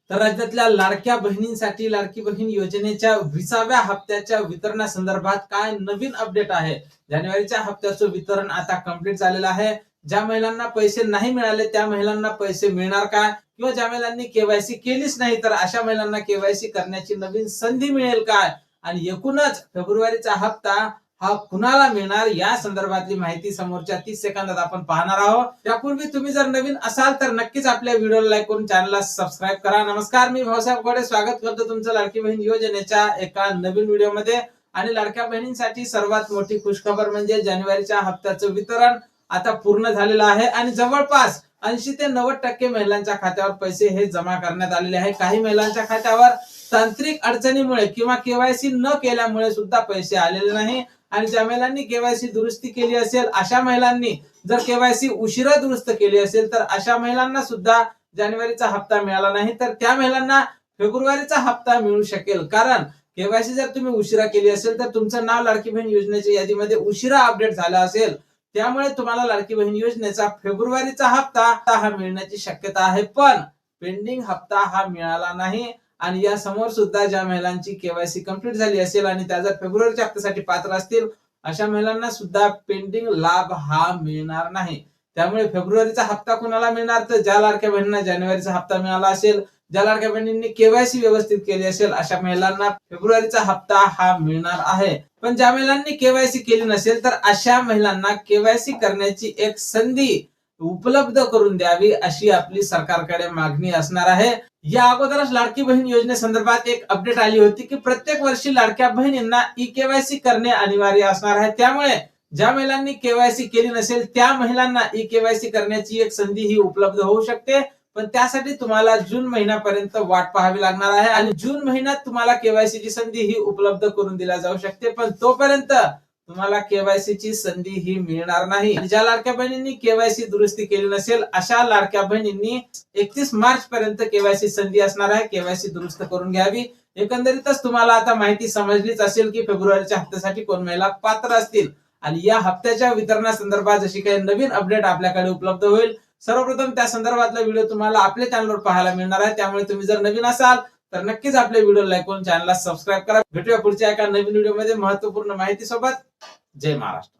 तर राज्यातल्या लाडक्या बहिणींसाठी लाडकी बहीण योजनेच्या 20व्या हप्त्याच्या वितरणासंदर्भात काय नवीन अपडेट आहे? जानेवारीच्या हप्त्याचं वितरण आता कंप्लीट झालेलं आहे. ज्या महिलांना पैसे नाही मिळाले त्या महिलांना पैसे मिळणार का? किंवा ज्या महिलांनी केवायसी केलीच नाही तर अशा महिलांना केवायसी करण्याची नवीन संधी मिळेल काय? आणि एकूणच फेब्रुवारीचा हप्ता हा कुणाला मिळणार या संदर्भातली माहिती समोरच्या 30 सेकंदात आपण पाहणार आहोत. त्यापूर्वी तुम्ही जर नवीन असाल तर नक्कीच आपल्या व्हिडिओला लाईक करून चॅनलला सबस्क्राईब करा. नमस्कार, मी भाऊसाहेब गोडे स्वागत करतो तुमचं लाडकी बहीण योजनेच्या एका नवीन व्हिडिओमध्ये. आणि लाडक्या बहिणींसाठी सर्वात मोठी खुशखबर म्हणजे जानेवारीच्या हप्त्याचं वितरण आता पूर्ण झालेलं आहे आणि जवळपास 80 ते 90% महिलांच्या खात्यावर पैसे हे जमा करण्यात आलेले आहे. काही महिलांच्या खात्यावर तांत्रिक अडचणीमुळे किंवा केवायसी न केल्यामुळे सुद्धा पैसे आलेले नाही. आणि ज्या महिलांनी केवायसी दुरुस्ती केली असेल अशा महिलांनी जर केवायसी उशिरा दुरुस्त केली असेल तर अशा महिलांना सुद्धा जानेवारीचा हप्ता मिळाला नाही तर त्या महिलांना फेब्रुवारीचा हप्ता मिळू शकेल. कारण केवायसी जर तुम्ही उशिरा केली असेल तर तुमचं नाव लाडकी बहीण योजनेच्या यादीमध्ये उशिरा अपडेट झालं असेल, त्यामुळे तुम्हाला लाडकी बहीण योजनेचा फेब्रुवारीचा हप्ता हा मिळण्याची शक्यता आहे. पण पेंडिंग हप्ता हा मिळाला नाही. आणि या समोर सुद्धा ज्या महिलांची केवायसी कंप्लीट झाली असेल आणि त्या जर फेब्रुवारीच्या हप्त्यासाठी पात्र असतील अशा महिलांना सुद्धा पेंडिंग लाभ हा मिळणार नाही. त्यामुळे फेब्रुवारीचा हप्ता कुणाला मिळणार तर ज्या लाडक्या बहिणींना जानेवारीचा हप्ता मिळाला असेल, ज्या लाडक्या बहिणींनी केवायसी व्यवस्थित केली असेल अशा महिलांना फेब्रुवारीचा हप्ता हा मिळणार आहे. पण ज्या महिलांनी केवायसी केली नसेल तर अशा महिलांना केवायसी करण्याची एक संधी उपलब्ध करून द्यावी अशी आपली सरकारकडे मागणी असणार आहे. या अगोदरच लाडकी बहीण योजनेसंदर्भात एक अपडेट आली होती की प्रत्येक वर्षी लाडक्या बहिणींना ई केवायसी करणे अनिवार्य असणार आहे. त्यामुळे ज्या महिलांनी केवायसी केली नसेल त्या महिलांना ई केवायसी करण्याची एक संधी ही उपलब्ध होऊ शकते. पण त्यासाठी तुम्हाला जून महिन्यापर्यंत वाट पाहावी लागणार आहे आणि जून महिन्यात तुम्हाला केवायसी ची संधी ही उपलब्ध करून दिल्या जाऊ शकते. पण तोपर्यंत तुम्हाला केवायसी ची संधी ही मिळणार नाही. ज्या लाडक्या बहिणींनी केवायसी दुरुस्ती केली नसेल अशा लाडक्या बहिणींनी 31 मार्च पर्यंत केवायसी संधी असणार आहे, केवायसी दुरुस्त करून घ्यावी. एकंदरीतच तुम्हाला आता माहिती समजलीच असेल की फेब्रुवारीच्या हप्त्यासाठी कोण महिला पात्र असतील. आणि या हप्त्याच्या वितरणासंदर्भात जशी काही नवीन अपडेट आपल्याकडे उपलब्ध होईल सर्वप्रथम त्या संदर्भातला व्हिडिओ तुम्हाला आपल्या चॅनलवर पाहायला मिळणार आहे. त्यामुळे तुम्ही जर नवीन असाल तर नक्कीच आपल्या व्हिडिओ लाईक करून चॅनलला सबस्क्राईब करा. भेटूया पुढच्या एका नवीन व्हिडिओमध्ये महत्त्वपूर्ण माहिती सोबत. जय महाराष्ट्र.